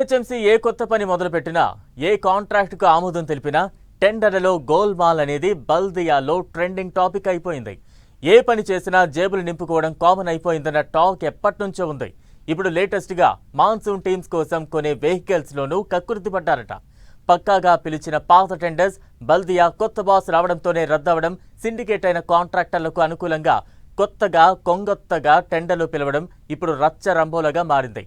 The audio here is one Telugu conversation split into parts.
హెచ్ఎంసీ ఏ కొత్త పని మొదలుపెట్టినా, ఏ కాంట్రాక్టుకు ఆమోదం తెలిపినా టెండర్లలో గోల్మాల్ అనేది బల్దియాలో ట్రెండింగ్ టాపిక్ అయిపోయింది. ఏ పని చేసినా జేబులు నింపుకోవడం కామన్ అయిపోయిందన్న టాక్ ఎప్పటినుంచో ఉంది. ఇప్పుడు లేటెస్ట్గా మాన్సూన్ టీమ్స్ కోసం కొనే వెహికల్స్లోనూ కక్కుర్తి పడ్డారట. పక్కాగా పిలిచిన పాత టెండర్స్ బల్దియా కొత్త బాస్ రావడంతోనే రద్దవడం, సిండికేట్ అయిన కాంట్రాక్టర్లకు అనుకూలంగా కొంగొత్తగా టెండర్లు పిలవడం ఇప్పుడు రచ్చ రంబోలగా మారింది.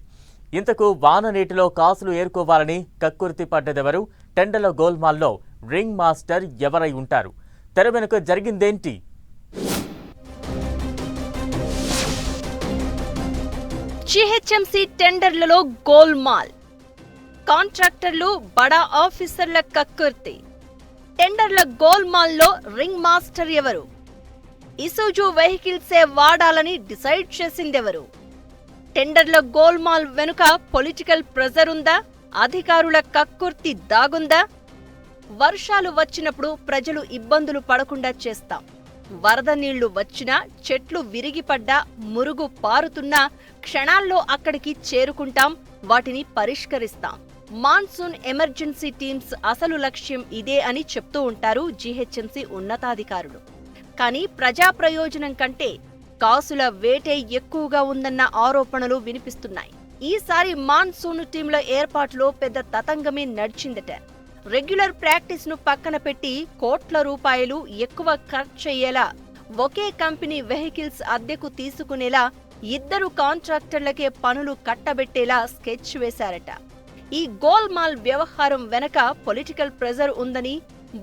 ఇంతకు వాన నీటిలో కాసులు ఏరుకోవాలని కక్కుర్తి పడ్డదెవరు? టెండర్ల గోల్మాల్లో రింగ్ మాస్టర్ ఎవరై ఉంటారు? తెర వెనుక జరిగిందేంటి? జీహెచ్ఎంసీ టెండర్లలో గోల్మాల్, కాంట్రాక్టర్లు బడా ఆఫీసర్ల కక్కుర్తి. టెండర్ల గోల్మాల్లో రింగ్ మాస్టర్ ఎవరు? ఇసుజు వెహికల్సే వాడాలని డిసైడ్ చేసిందెవరు? టెండర్ల గోల్మాల్ వెనుక పొలిటికల్ ప్రెజర్ ఉందా? అధికారుల కక్కుర్తి దాగుందా? వర్షాలు వచ్చినప్పుడు ప్రజలు ఇబ్బందులు పడకుండా చేస్తాం. వరద నీళ్లు వచ్చినా, చెట్లు విరిగిపడ్డా, మురుగు పారుతున్నా క్షణాల్లో అక్కడికి చేరుకుంటాం, వాటిని పరిష్కరిస్తాం. మాన్సూన్ ఎమర్జెన్సీ టీమ్స్ అసలు లక్ష్యం ఇదే అని చెప్తూ ఉంటారు జీహెచ్ఎంసీ ఉన్నతాధికారులు. కానీ ప్రజా ప్రయోజనం కంటే కాసుల వేటే ఎక్కువగా ఉందన్న ఆరోపణలు వినిపిస్తున్నాయి. ఈసారి మాన్సూన్ టీంల ఏర్పాటులో పెద్ద తతంగమే నడిచిందట. రెగ్యులర్ ప్రాక్టీస్ ను పక్కన పెట్టి కోట్ల రూపాయలు ఎక్కువ ఖర్చయ్యేలా, ఒకే కంపెనీ వెహికల్స్ అద్దెకు తీసుకునేలా, ఇద్దరు కాంట్రాక్టర్లకే పనులు కట్టబెట్టేలా స్కెచ్ వేశారట. ఈ గోల్మాల్ వ్యవహారం వెనక పొలిటికల్ ప్రెజర్ ఉందని,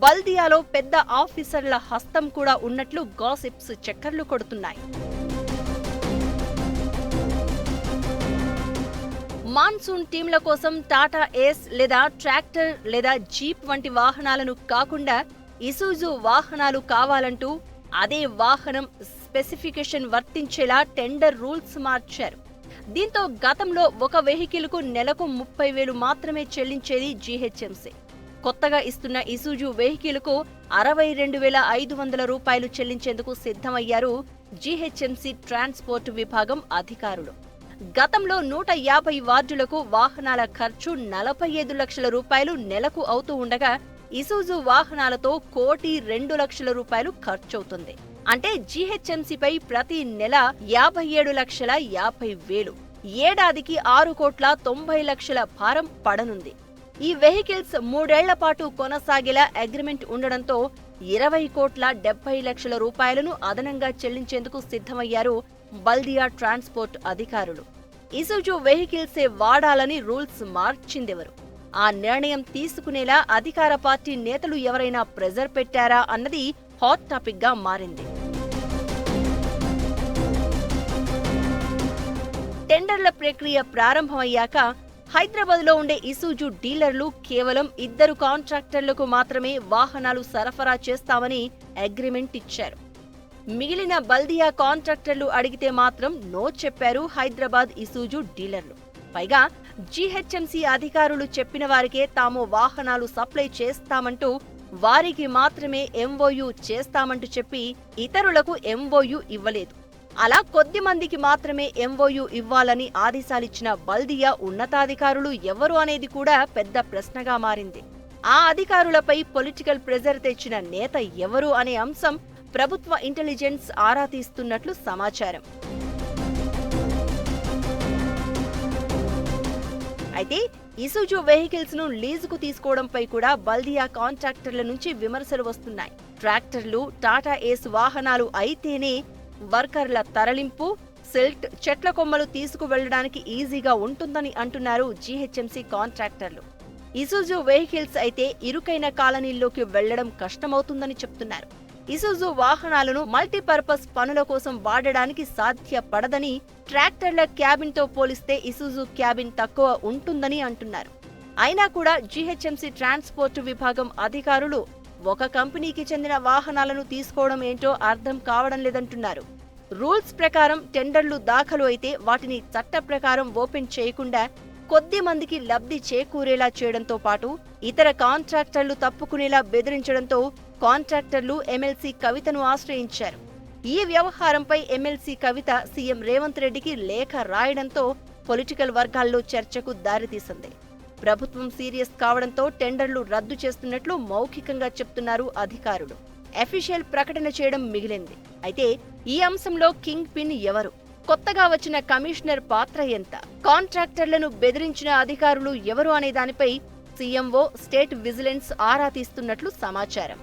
బల్దియాలో పెద్ద ఆఫీసర్ల హస్తం కూడా ఉన్నట్లు గాసిప్స్ చక్కర్లు కొడుతున్నాయి. మాన్సూన్ టీంల కోసం టాటా ఏస్ లేదా ట్రాక్టర్ లేదా జీప్ వంటి వాహనాలను కాకుండా ఇసుజు వాహనాలు కావాలంటూ అదే వాహనం స్పెసిఫికేషన్ వర్తించేలా టెండర్ రూల్స్ మార్చారు. దీంతో గతంలో ఒక వెహికల్కు నెలకు 30,000 మాత్రమే చెల్లించేది జీహెచ్ఎంసీ. కొత్తగా ఇస్తున్న ఇసుజు వెహికల్కు 62,500 రూపాయలు చెల్లించేందుకు సిద్ధమయ్యారు జీహెచ్ఎంసీ ట్రాన్స్పోర్ట్ విభాగం అధికారులు. గతంలో 150 వార్డులకు వాహనాల ఖర్చు 45 లక్షల రూపాయలు నెలకు అవుతూ ఉండగా, ఇసుజు వాహనాలతో 1,02,00,000 రూపాయలు ఖర్చవుతుంది. అంటే జీహెచ్ఎంసీపై ప్రతి నెల 57,50,000, ఏడాదికి 6,90,00,000 భారం పడనుంది. ఈ వెహికల్స్ 3 ఏళ్ల పాటు కొనసాగేలా అగ్రిమెంట్ ఉండడంతో 20,70,00,000 రూపాయలను అదనంగా చెల్లించేందుకు సిద్ధమయ్యారు బల్దియా ట్రాన్స్పోర్ట్ అధికారులు. ఇసుజు వెహికల్సే వాడాలని రూల్స్ మార్చిందెవరు? ఆ నిర్ణయం తీసుకునేలా అధికార పార్టీ నేతలు ఎవరైనా ప్రెజర్ పెట్టారా అన్నది హాట్ టాపిక్ గా మారింది. టెండర్ల ప్రక్రియ ప్రారంభమయ్యాక హైదరాబాద్లో ఉండే ఇసుజు డీలర్లు కేవలం 2 కాంట్రాక్టర్లకు మాత్రమే వాహనాలు సరఫరా చేస్తామని అగ్రిమెంట్ ఇచ్చారు. మిగిలిన బల్దియా కాంట్రాక్టర్లు అడిగితే మాత్రం నో చెప్పారు హైదరాబాద్ ఇసుజు డీలర్లు. పైగా జీహెచ్ఎంసీ అధికారులు చెప్పిన వారికే తాము వాహనాలు సప్లై చేస్తామంటూ, వారికి మాత్రమే ఎంఓయూ చేస్తామంటూ చెప్పి ఇతరులకు ఎంఓయూ ఇవ్వలేదు. అలా కొద్ది మందికి మాత్రమే ఎంఓయూ ఇవ్వాలని ఆదేశాలిచ్చిన బల్దియా ఉన్నతాధికారులు ఎవరు అనేది కూడా పెద్ద ప్రశ్నగా మారింది. ఆ అధికారులపై పొలిటికల్ ప్రెజర్ తెచ్చిన నేత ఎవరు అనే అంశం ప్రభుత్వ ఇంటెలిజెన్స్ ఆరా తీస్తున్నట్లు సమాచారం. అయితే ఇసుజు వెహికల్స్ ను లీజుకు తీసుకోవడంపై కూడా బల్దియా కాంట్రాక్టర్ల నుంచి విమర్శలు వస్తున్నాయి. ట్రాక్టర్లు, టాటా ఏస్ వాహనాలు అయితేనే వర్కర్ల తరలింపు, సిల్ట్, చెట్ల కొమ్మలు తీసుకువెళ్లడానికి ఈజీగా ఉంటుందని అంటున్నారు జీహెచ్ఎంసీ కాంట్రాక్టర్లు. ఇసుజు వెహికల్స్ అయితే ఇరుకైన కాలనీల్లోకి వెళ్లడం కష్టమవుతుందని చెప్తున్నారు. ఇసుజు వాహనాలను మల్టీపర్పస్ పనుల కోసం వాడడానికి సాధ్యపడదని, ట్రాక్టర్ల క్యాబిన్ తో పోలిస్తే ఇసుజు క్యాబిన్ తక్కువ ఉంటుందని అంటున్నారు. అయినా కూడా జీహెచ్ఎంసీ ట్రాన్స్పోర్ట్ విభాగం అధికారులు ఒక కంపెనీకి చెందిన వాహనాలను తీసుకోవడం ఏంటో అర్థం కావడం లేదంటున్నారు. రూల్స్ ప్రకారం టెండర్లు దాఖలు అయితే వాటిని చట్ట ప్రకారం ఓపెన్ చేయకుండా కొద్ది మందికి లబ్ధి చేకూరేలా చేయడంతో పాటు ఇతర కాంట్రాక్టర్లు తప్పుకునేలా బెదిరించడంతో కాంట్రాక్టర్లు ఎమ్మెల్సీ కవితను ఆశ్రయించారు. ఈ వ్యవహారంపై ఎమ్మెల్సీ కవిత సీఎం రేవంత్ రెడ్డికి లేఖ రాయడంతో పొలిటికల్ వర్గాల్లో చర్చకు దారితీసింది. ప్రభుత్వం సీరియస్ కావడంతో టెండర్లు రద్దు చేస్తున్నట్లు మౌఖికంగా చెప్తున్నారు అధికారులు. అఫీషియల్ ప్రకటన చేయడం మిగిలింది. అయితే ఈ అంశంలో కింగ్ పిన్ ఎవరు? కొత్తగా వచ్చిన కమిషనర్ పాత్ర ఎంత? కాంట్రాక్టర్లను బెదిరించిన అధికారులు ఎవరు అనే దానిపై సీఎంఓ, స్టేట్ విజిలెన్స్ ఆరా తీస్తున్నట్లు సమాచారం.